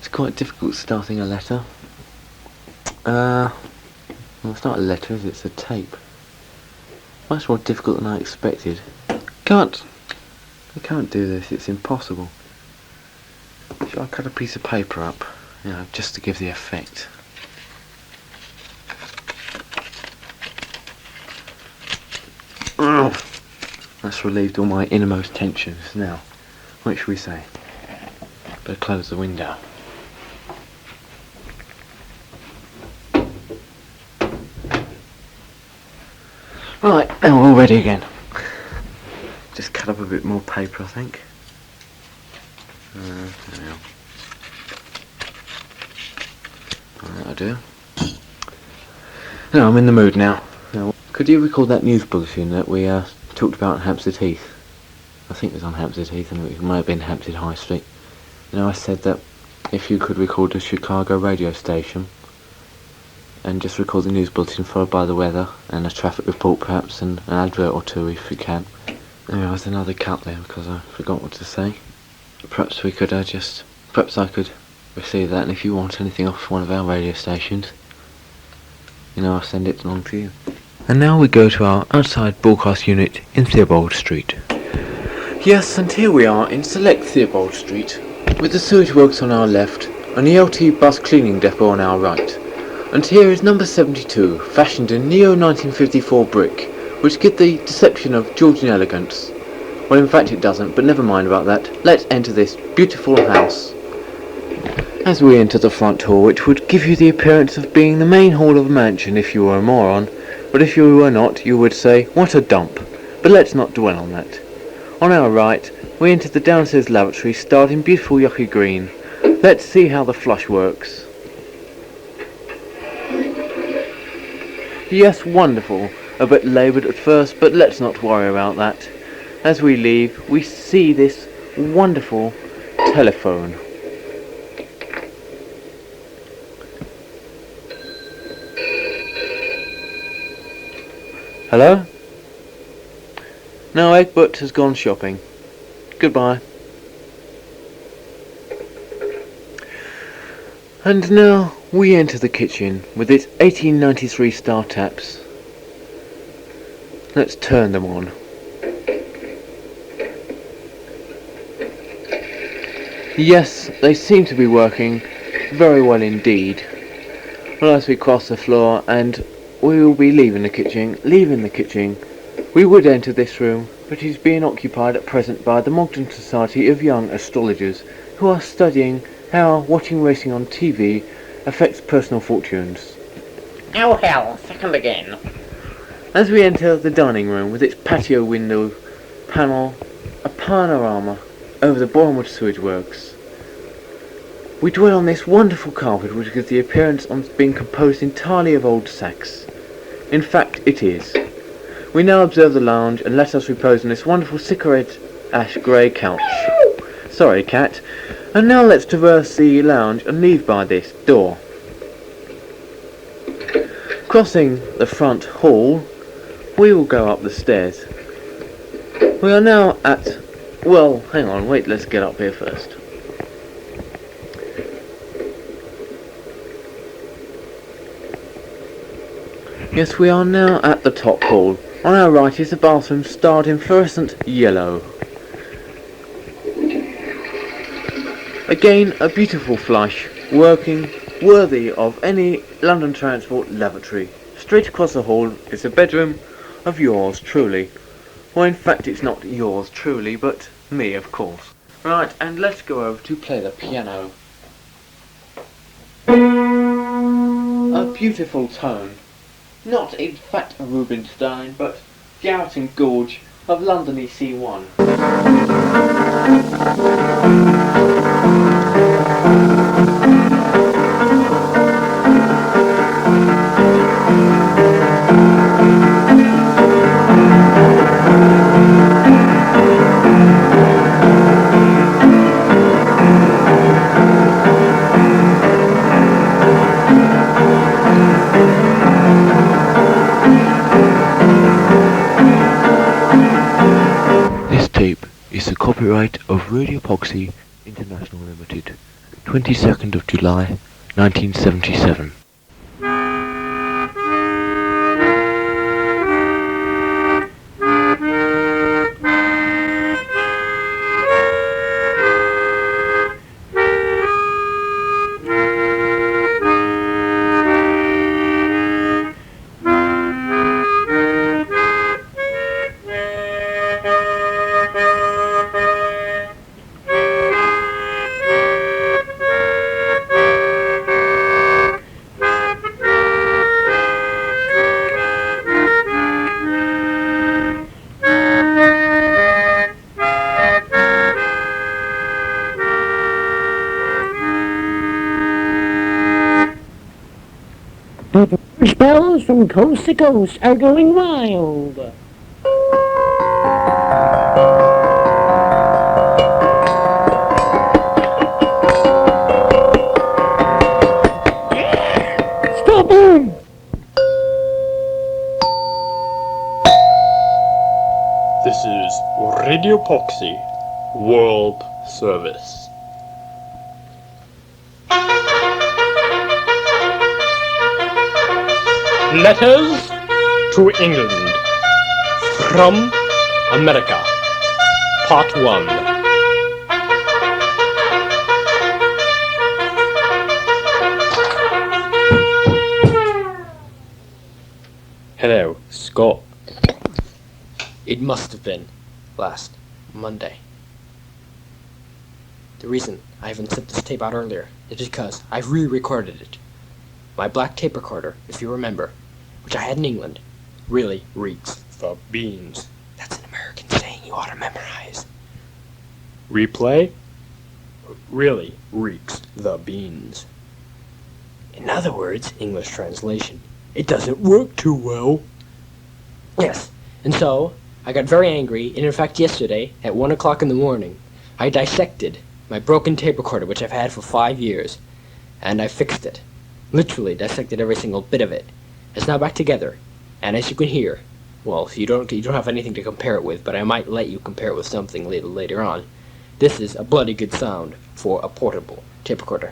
It's quite difficult starting a letter. Well, it's not a letter, is it? It's a tape. Much more difficult than I expected. I can't do this, it's impossible. Should I cut a piece of paper up, just to give the effect? That's relieved all my innermost tensions. Now, what should we say? Better close the window. Right, now we're all ready again. Just cut up a bit more paper, I think. There we are. That'll do. Now I'm in the mood now. Could you recall that news bulletin that we talked about in Hampstead Heath? I think it was on Hampstead Heath, and it might have been Hampstead High Street. I said that if you could record a Chicago radio station and just record the news bulletin followed by the weather and a traffic report perhaps and an advert or two if you can. There was another cut there because I forgot what to say. Perhaps we could perhaps I could receive that, and if you want anything off one of our radio stations, I'll send it along to you. And now we go to our outside broadcast unit in Theobald Street. Yes, and here we are in select Theobald Street, with the sewage works on our left and the LT bus cleaning depot on our right. And here is number 72, fashioned in neo-1954 brick, which gives the deception of Georgian elegance. Well, in fact it doesn't, but never mind about that. Let's enter this beautiful house. As we enter the front hall, which would give you the appearance of being the main hall of a mansion if you were a moron, but if you were not, you would say, what a dump. But let's not dwell on that. On our right, we enter the downstairs lavatory, starred in beautiful yucky green. Let's see how the flush works. Yes, wonderful. A bit laboured at first, but let's not worry about that. As we leave, we see this wonderful telephone. Hello? No, Egbert has gone shopping. Goodbye. And now we enter the kitchen with its 1893 star taps. Let's turn them on. Yes, they seem to be working very well indeed. Well, as we cross the floor and we will be leaving the kitchen, we would enter this room, but it is being occupied at present by the Mogden Society of Young Astrologers, who are studying how watching racing on TV affects personal fortunes. Oh hell, second again. As we enter the dining room with its patio window panel, a panorama over the Bournemouth sewage works, we dwell on this wonderful carpet which gives the appearance of being composed entirely of old sacks. In fact, it is. We now observe the lounge and let us repose on this wonderful cigarette ash grey couch. Sorry, cat. And now let's traverse the lounge and leave by this door. Crossing the front hall, we will go up the stairs. We are now at... Well, hang on, wait, let's get up here first. Yes, we are now at the top hall. On our right is the bathroom starred in fluorescent yellow. Again, a beautiful flush, working worthy of any London Transport lavatory. Straight across the hall is a bedroom of yours truly. Well, in fact, it's not yours truly, but me, of course. Right, and let's go over to play the piano. A beautiful tone. Not in fact a Rubinstein, but Garrett and Gorge of London EC1. Copyright of Radio Epoxy International Limited, 22nd of July, 1977. Church bells from coast to coast are going wild. Stop him! This is Radio Poxy World Service. Letters to England from America, Part 1. Hello, Scott. It must have been last Monday. The reason I haven't sent this tape out earlier is because I've re-recorded it. My black tape recorder, if you remember, which I had in England, really reeks the beans. That's an American saying you ought to memorize. Replay really reeks the beans. In other words, English translation, it doesn't work too well. Yes, and so I got very angry, and in fact yesterday, at 1 o'clock in the morning, I dissected my broken tape recorder, which I've had for 5 years, and I fixed it. Literally dissected every single bit of it. It's now back together, and as you can hear, well, you don't have anything to compare it with, but I might let you compare it with something later on. This is a bloody good sound for a portable tape recorder.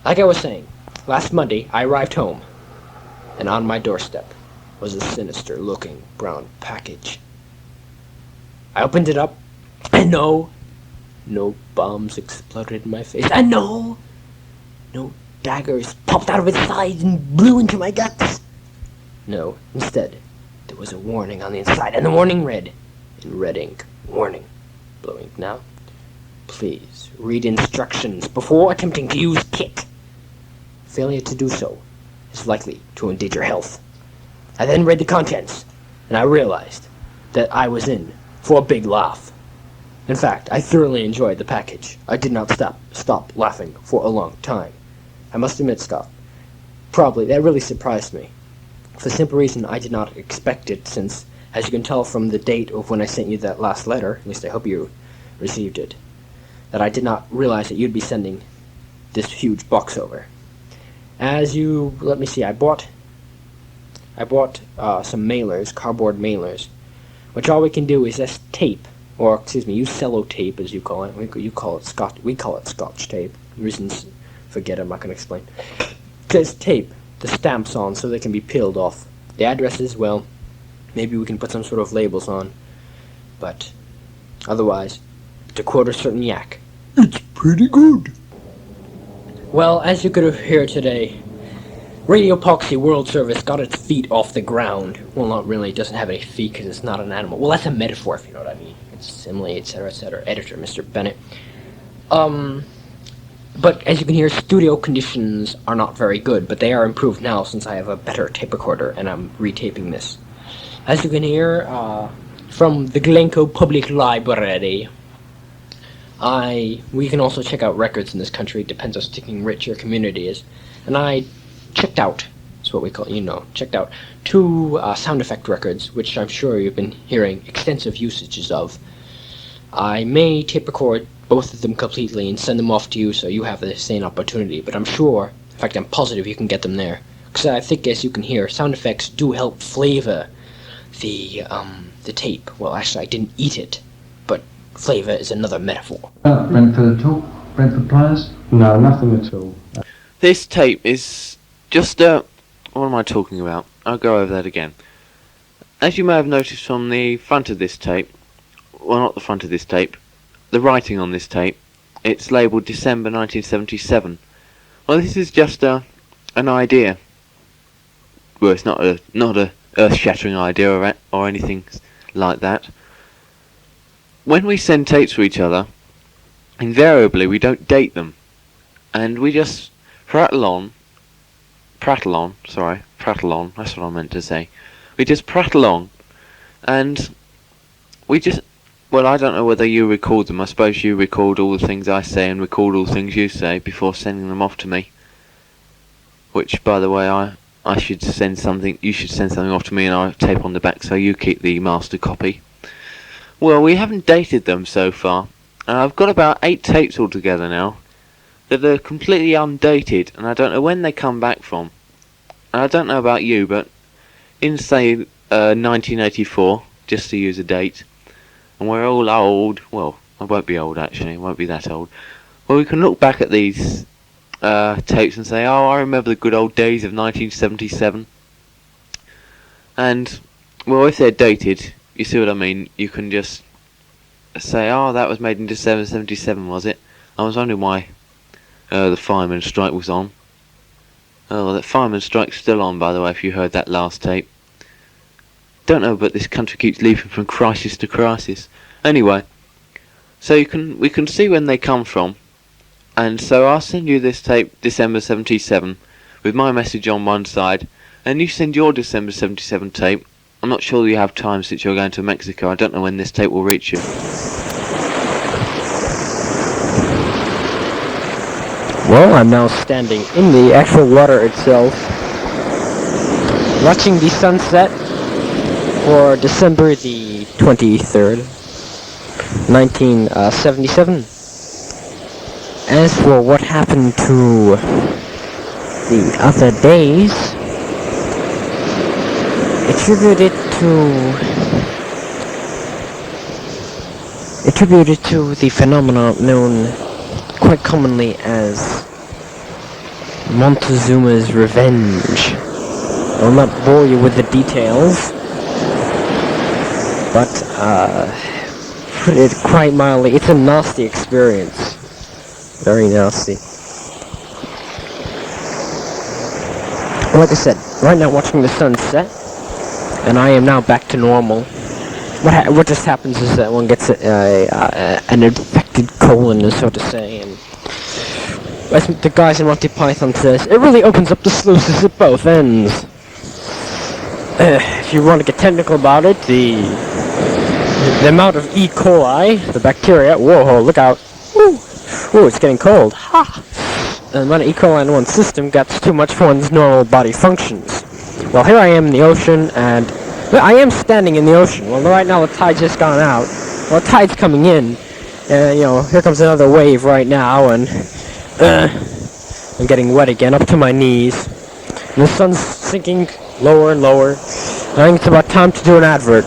Like I was saying, last Monday I arrived home, and on my doorstep was a sinister-looking brown package. I opened it up, and no bombs exploded in my face, and no daggers popped out of its sides and blew into my guts. No, instead, there was a warning on the inside, and the warning read, in red ink, warning, blue ink now, please read instructions before attempting to use kit. Failure to do so is likely to endanger health. I then read the contents, and I realized that I was in for a big laugh. In fact, I thoroughly enjoyed the package. I did not stop laughing for a long time. I must admit, Scott, probably that really surprised me. For the simple reason I did not expect it, since, as you can tell from the date of when I sent you that last letter, at least I hope you received it, that I did not realize that you'd be sending this huge box over. As you, let me see, I bought some mailers, cardboard mailers, which all we can do is just tape, or excuse me, use sellotape as you call it. We call it Scotch tape. Reasons, forget, I'm not going to explain. Just tape the stamps on so they can be peeled off. The addresses, well, maybe we can put some sort of labels on, but otherwise, to quote a certain yak, it's pretty good. Well, as you could hear today, Radio Poxy World Service got its feet off the ground. Well, not really, it doesn't have any feet because it's not an animal. Well, that's a metaphor, if you know what I mean. It's simile, etc., etc. Editor, Mr. Bennett. But as you can hear, studio conditions are not very good, but they are improved now since I have a better tape recorder and I'm retaping this. As you can hear, from the Glencoe Public Library, we can also check out records in this country. It depends how sticking rich your community is. And I checked out, that's what we call, checked out 2 sound effect records, which I'm sure you've been hearing extensive usages of. I may tape record both of them completely and send them off to you so you have the same opportunity, but I'm sure, in fact I'm positive you can get them there. Because I think, as you can hear, sound effects do help flavor the tape. Well, actually I didn't eat it, but flavor is another metaphor. Ready for the talk? Brentford players? No, nothing at all. This tape is just what am I talking about? I'll go over that again. As you may have noticed from the front of this tape, well, not the front of this tape, the writing on this tape, it's labelled December 1977. Well, this is just an idea. Well, it's not a earth-shattering idea or anything like that. When we send tapes to each other, invariably we don't date them, and we just prattle on, that's what I meant to say. We just prattle on, and we just, well, I don't know whether you record them. I suppose you record all the things I say and record all the things you say before sending them off to me. Which, by the way, I should send something, you should send something off to me and I'll tape on the back so you keep the master copy. Well, we haven't dated them so far, and I've got about 8 tapes altogether now that are completely undated, and I don't know when they come back from. And I don't know about you, but in, say, 1984, just to use a date, and we're all old, well, I won't be old actually, I won't be that old, well, we can look back at these tapes and say, oh, I remember the good old days of 1977. And, well, if they're dated, you see what I mean, you can just say, oh, that was made in December 77, was it? I was wondering why the fireman strike was on. Oh, that fireman strike's still on, by the way, if you heard that last tape. Don't know, but this country keeps leaping from crisis to crisis. Anyway, so we can see when they come from, and so I'll send you this tape, December 77, with my message on one side, and you send your December 77 tape. I'm not sure you have time since you're going to Mexico. I don't know when this tape will reach you. Well, I'm now standing in the actual water itself, watching the sunset for December the 23rd, 1977. As for what happened to the other days, attributed to the phenomenon known quite commonly as Montezuma's revenge. I'll not bore you with the details, but put it quite mildly, it's a nasty experience. Very nasty. Like I said, right now watching the sunset, and I am now back to normal. What just happens is that one gets an infected colon, so to say, and as the guys in Monty Python says, it really opens up the sluices at both ends. If you want to get technical about it, the amount of E. coli, the bacteria, whoa, look out, ooh, it's getting cold, ha! The amount of E. coli in one's system gets too much for one's normal body functions. Well, here I am in the ocean, and I am standing in the ocean. Well, right now the tide's just gone out. Well, the tide's coming in. Here comes another wave right now, and I'm getting wet again, up to my knees. And the sun's sinking lower and lower. I think it's about time to do an advert.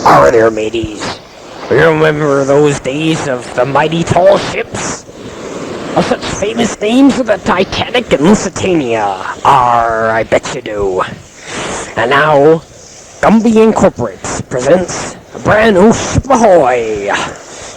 Are there, mateys? You remember those days of the mighty tall ships? Of such famous names as the Titanic and Lusitania? I bet you do. And now, Gumby Incorporates presents a brand new ship ahoy!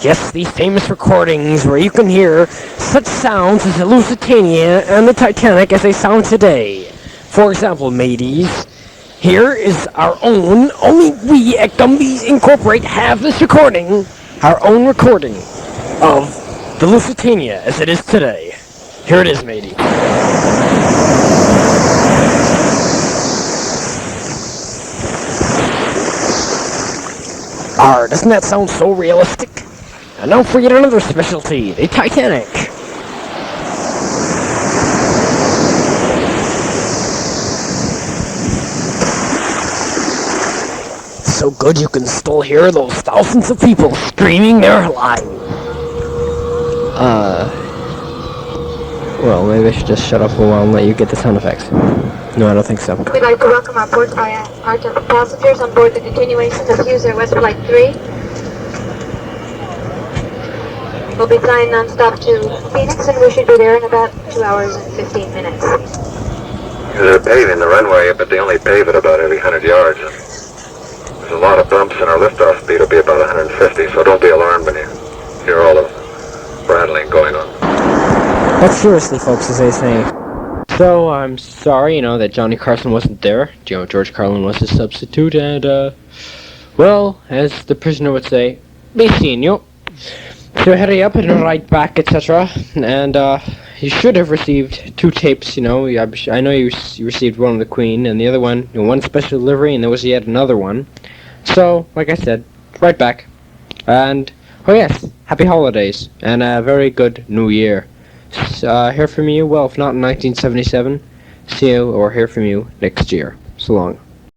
Yes, these famous recordings where you can hear such sounds as the Lusitania and the Titanic as they sound today. For example, mateys, here is our own, only we at Gumby Incorporate have this recording, our own recording of the Lusitania as it is today. Here it is, matey. Doesn't that sound so realistic? And now for yet another specialty, the Titanic. So good you can still hear those thousands of people screaming their line. Well, maybe I should just shut up for a while and let you get the sound effects. No, I don't think so. We'd like to welcome our passengers on board the continuation of Hughes Air West Flight 3. We'll be flying non-stop to Phoenix, and we should be there in about 2 hours and 15 minutes. They're paving the runway, but they only pave it about every 100 yards. There's a lot of bumps, and our liftoff speed will be about 150, so don't be alarmed when you hear all the rattling going on. But seriously, folks, as I say. So, I'm sorry, that Johnny Carson wasn't there. George Carlin was his substitute, and, well, as the prisoner would say, be seeing you. So hurry up and write back, etc. And, you should have received 2 tapes, I know you received one of the Queen, and the other one, one special delivery, and there was yet another one. So, like I said, write back. And, oh yes, happy holidays, and a very good new year. Hear from you, well, if not in 1977, see you or hear from you next year. So long.